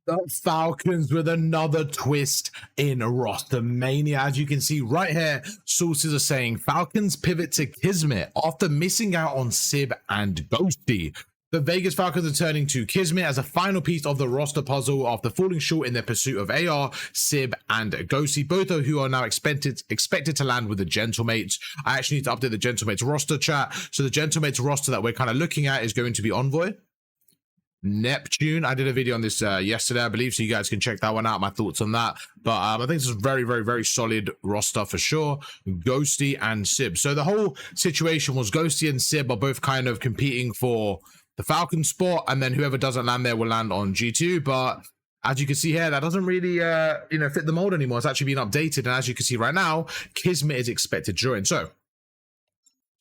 The Falcons with another twist in Rostermania. As you can see right here, sources are saying Falcons pivot to Kismet after missing out on Sib and Ghosty. The Vegas Falcons are turning to Kismet as a final piece of the roster puzzle after falling short in their pursuit of AR, Sib, and Ghosty, both of who are now expected to land with the Gentlemates. I actually need to update the Gentlemates roster chat. So the Gentlemates roster that we're kind of looking at is going to be Envoy, Neptune. I did a video on this yesterday, I believe, so you guys can check that one out, my thoughts on that. But I think this is a very solid roster for sure. Ghosty and Sib. So the whole situation was Ghosty and Sib are both kind of competing for the Falcon spot, and then whoever doesn't land there will land on G2. But as you can see here, that doesn't really fit the mold anymore. It's actually been updated, and as you can see right now, Kismet is expected to join. So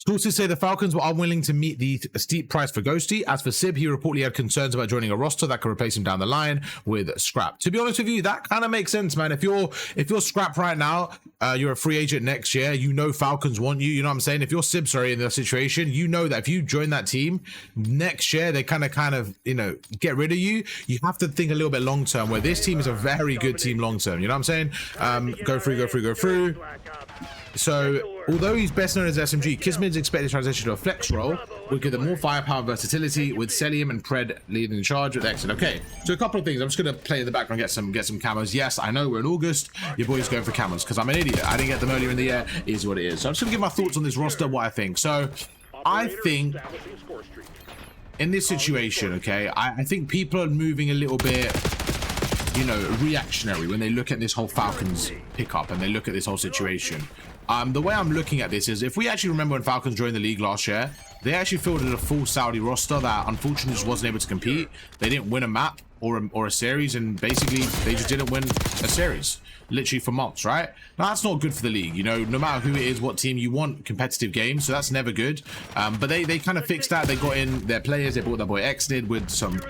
sources say the Falcons were unwilling to meet the steep price for Ghosty. As for Sib, he reportedly had concerns about joining a roster that could replace him down the line with Scrap. To be honest with you, that kind of makes sense, man. If you're Scrap right now, you're a free agent next year, you know Falcons want you, you know what I'm saying? If you're Sib, in the situation, you know that if you join that team next year, they kind of get rid of you. You have to think a little bit long term, where this team is a very good team long term, you know what I'm saying? Go through. So, although he's best known as SMG, Kismet is expected to transition to a flex role, will give them more firepower and versatility, with Celium and Pred leading the charge with Excellent. Okay, so a couple of things. I'm just going to play in the background, get some camos. Yes, I know we're in August. Your boy's going for camos because I'm an idiot. I didn't get them earlier in the year. It is what it is. So I'm just going to give my thoughts on this roster, what I think. So, I think in this situation, okay, I think people are moving a little bit, reactionary when they look at this whole Falcons pickup and they look at this whole situation. The way I'm looking at this is, if we actually remember when Falcons joined the league last year, they actually fielded a full Saudi roster that unfortunately just wasn't able to compete. They didn't win a map or a series, and basically they just didn't win a series literally for months, right? Now that's not good for the league, no matter who it is, what team, you want competitive games, so that's never good. But they kind of fixed that. They got in their players. They brought their boy Xnid with some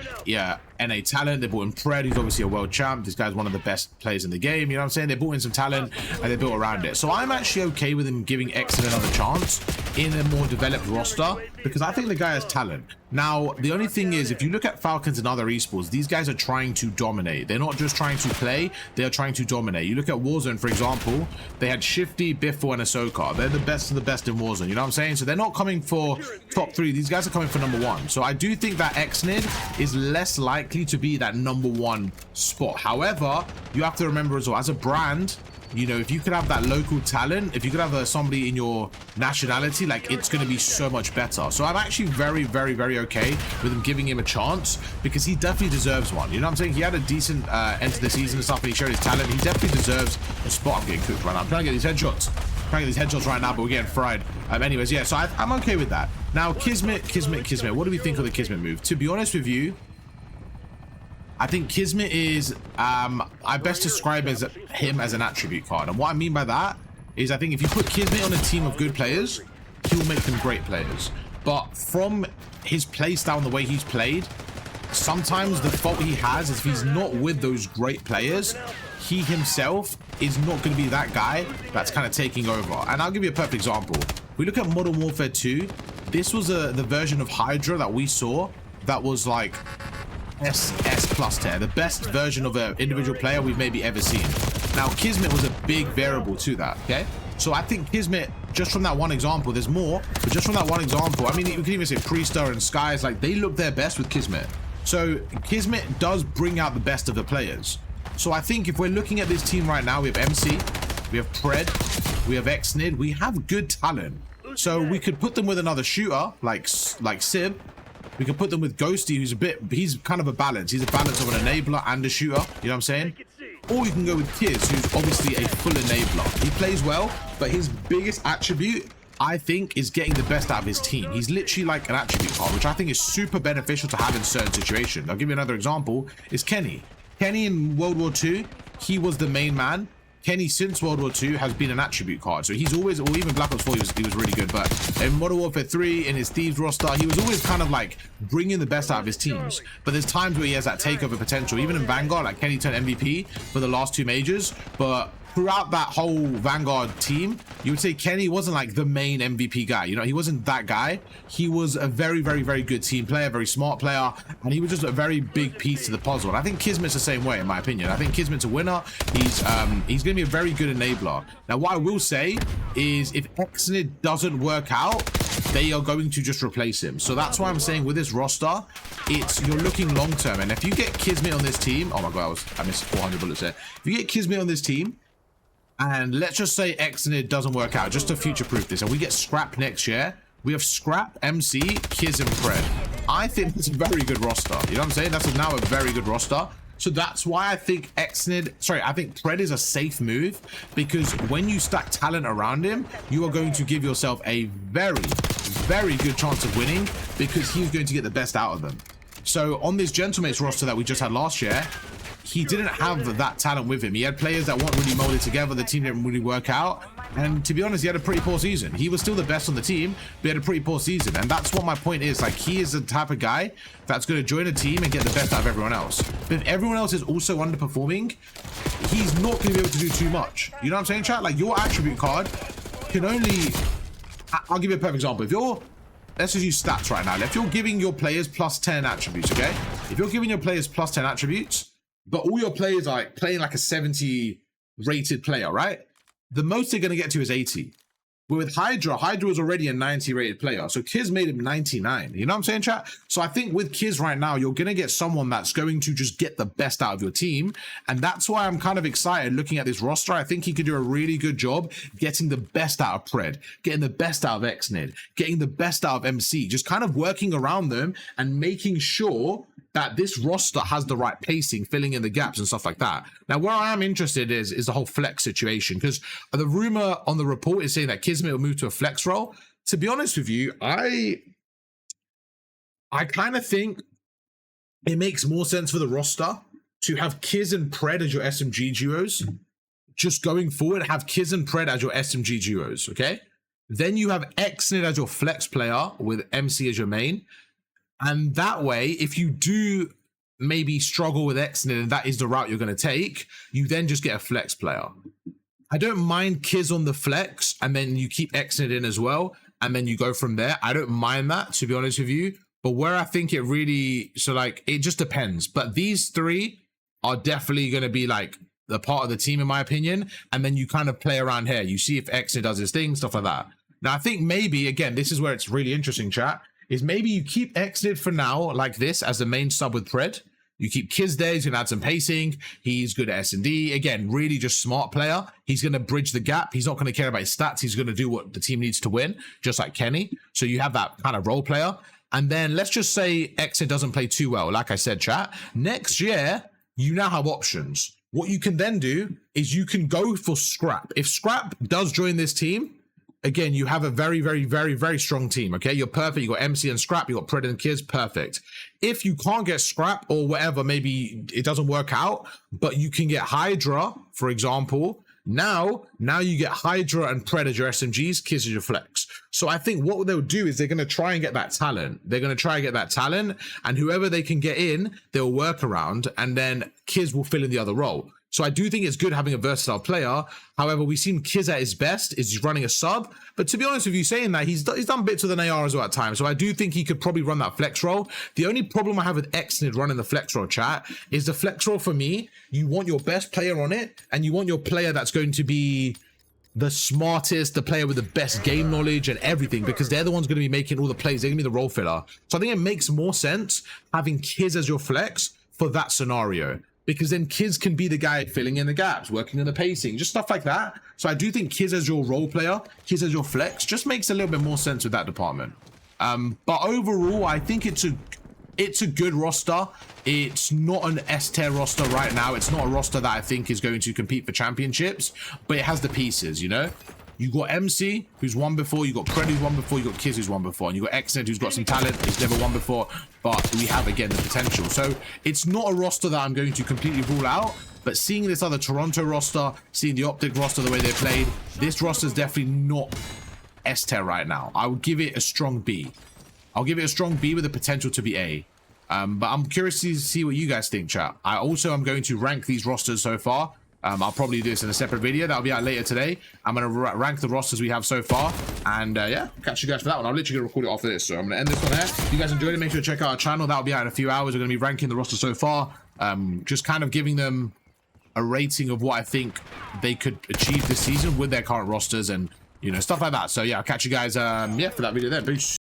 NA talent. They brought in Pred, who's obviously a world champ. This guy's one of the best players in the game, you know what I'm saying? They brought in some talent and they built around it. So I'm actually okay with him giving Xnid another chance in a more developed roster, because I think the guy has talent. Now the only thing is, if you look at Falcons and other esports, these guys are trying to dominate. They're not just trying to play, they are trying to dominate. You look at Warzone, for example, they had Shifty, Biffle, and Ahsoka. They're the best of the best in Warzone, you know what I'm saying? So they're not coming for top 3. These guys are coming for number 1. So I do think that Xnid is less likely to be that number 1 spot. However, you have to remember as well, as a brand, if you could have that local talent, if you could have somebody in your nationality, like, it's going to be so much better. So I'm actually very okay with him giving him a chance, because he definitely deserves one. You know what I'm saying? He had a decent end to the season and stuff, and he showed his talent. He definitely deserves a spot. I'm getting cooked right now. I'm trying to get these headshots. Right now, but we're getting fried. Anyways, yeah, so I'm okay with that. Now, Kismet. What do we think of the Kismet move? To be honest with you, I think Kismet is, I best describe him as an attribute card. And what I mean by that is, I think if you put Kismet on a team of good players, he will make them great players. But from his play style and the way he's played, sometimes the fault he has is if he's not with those great players, he himself is not going to be that guy that's kind of taking over. And I'll give you a perfect example. We look at Modern Warfare 2. This was the version of Hydra that we saw that was like S+ tier, the best version of an individual player we've maybe ever seen. Now Kismet was a big variable to that, okay? So I think Kismet, just from that one example, there's more, but just from that one example, I mean, you can even say Priester and Skies, like, they look their best with Kismet. So Kismet does bring out the best of the players. So I think if we're looking at this team right now, we have MC, we have Pred, we have Xnid, we have good talent. So we could put them with another shooter like Sib. We can put them with Ghosty, he's kind of a balance. He's a balance of an enabler and a shooter, you know what I'm saying? Or you can go with Kiz, who's obviously a full enabler. He plays well, but his biggest attribute, I think, is getting the best out of his team. He's literally like an attribute card, which I think is super beneficial to have in certain situations. I'll give you another example, is Kenny. Kenny in World War II, he was the main man. Kenny since World War II has been an attribute card, so he's always, or even Black Ops 4 he was really good, but in Modern Warfare 3, in his Thieves roster, he was always kind of like bringing the best out of his teams. But there's times where he has that takeover potential. Even in Vanguard, like Kenny turned MVP for the last 2 majors, but throughout that whole Vanguard team, you would say Kenny wasn't like the main MVP guy. You know, he wasn't that guy. He was a very, very, very good team player, very smart player, and he was just a very big piece to the puzzle. And I think Kismet's the same way, in my opinion. I think Kismet's a winner. He's going to be a very good enabler. Now, what I will say is if Exnid doesn't work out, they are going to just replace him. So that's why I'm saying with this roster, you're looking long term. And if you get Kismet on this team, oh my god, I missed 400 bullets there. If you get Kismet on this team, and let's just say Exnid doesn't work out, just to future-proof this, and we get Scrap next year, we have Scrap, MC, Kiz, and Pred. I think it's a very good roster. You know what I'm saying? That's now a very good roster. So that's why I think I think Pred is a safe move, because when you stack talent around him, you are going to give yourself a very, very good chance of winning, because he's going to get the best out of them. So on this Gentlemates roster that we just had last year, he didn't have that talent with him. He had players that weren't really molded together. The team didn't really work out. And to be honest, he had a pretty poor season. He was still the best on the team, but he had a pretty poor season. And that's what my point is. Like, he is the type of guy that's going to join a team and get the best out of everyone else. But if everyone else is also underperforming, he's not going to be able to do too much. You know what I'm saying, chat? Like, your attribute card can only... I'll give you a perfect example. If you're... Let's just use stats right now. If you're giving your players plus 10 attributes, okay? If you're giving your players plus 10 attributes, but all your players are playing like a 70 rated player, right? The most they're going to get to is 80. But with Hydra was already a 90 rated player. So Kiz made him 99. You know what I'm saying, chat? So I think with Kiz right now, you're going to get someone that's going to just get the best out of your team. And that's why I'm kind of excited looking at this roster. I think he could do a really good job getting the best out of Pred, getting the best out of Exnid, getting the best out of MC, just kind of working around them and making sure that this roster has the right pacing, filling in the gaps and stuff like that. Now, where I am interested is the whole flex situation, because the rumor on the report is saying that Kismet will move to a flex role. To be honest with you, I kind of think it makes more sense for the roster to have Kiz and Pred as your SMG duos. Just going forward, have Kiz and Pred as your SMG duos, okay? Then you have Exnid as your flex player with MC as your main. And that way, if you do maybe struggle with Exnid and that is the route you're going to take, you then just get a flex player. I don't mind Kiz on the flex, and then you keep Exnid in as well, and then you go from there. I don't mind that, to be honest with you. But where I think it really, so like, it just depends. But these three are definitely going to be like the part of the team, in my opinion. And then you kind of play around here. You see if Exnid does his thing, stuff like that. Now, I think maybe, again, this is where it's really interesting, chat, is maybe you keep Exnid for now like this as the main sub with Pred. You keep Kiz there, he's going to add some pacing. He's good at S&D. Again, really just smart player. He's going to bridge the gap. He's not going to care about his stats. He's going to do what the team needs to win, just like Kenny. So you have that kind of role player. And then let's just say Exnid doesn't play too well. Like I said, chat, next year, you now have options. What you can then do is you can go for Scrap. If Scrap does join this team, again, you have a very, very, very, very strong team, okay? You're perfect. You got MC and Scrap. You got Pred and Kiz. Perfect. If you can't get Scrap or whatever, maybe it doesn't work out, but you can get Hydra, for example. Now you get Hydra and Pred as your SMGs, Kiz as your flex. So I think what they'll do is they're going to try and get that talent. They're going to try and get that talent, and whoever they can get in, they'll work around, and then Kiz will fill in the other role. So I do think it's good having a versatile player. However, we've seen Kiz at his best is running a sub. But to be honest with you, saying that, he's done bits with an AR as well at times. So I do think he could probably run that flex role. The only problem I have with Exnid running the flex role, chat, is the flex role for me, you want your best player on it, and you want your player that's going to be the smartest, the player with the best game knowledge and everything, because they're the ones going to be making all the plays. They're going to be the role filler. So I think it makes more sense having Kiz as your flex for that scenario, because then Kiz can be the guy filling in the gaps, working on the pacing, just stuff like that. So I do think Kiz as your role player, Kiz as your flex, just makes a little bit more sense with that department. But overall, I think it's a good roster. It's not an S-tier roster right now. It's not a roster that I think is going to compete for championships, but it has the pieces, you know? You got MC, who's won before. You got Pred, who's won before. You got Kiz, who's won before. And you got Exnid, who's got some talent. He's never won before. But we have, again, the potential. So it's not a roster that I'm going to completely rule out. But seeing this other Toronto roster, seeing the Optic roster, the way they played, this roster is definitely not S-tier right now. I would give it a strong B. I'll give it a strong B with the potential to be A. But I'm curious to see what you guys think, chat. I also am going to rank these rosters so far. I'll probably do this in a separate video that'll be out later today. I'm gonna rank the rosters we have so far, and yeah, catch you guys for that one. I'm literally gonna record it after this, so I'm gonna end this one here. If you guys enjoyed it, make sure to check out our channel. That'll be out in a few hours. We're gonna be ranking the roster so far, just kind of giving them a rating of what I think they could achieve this season with their current rosters and, you know, stuff like that. So yeah, I'll catch you guys yeah, for that video then. Peace.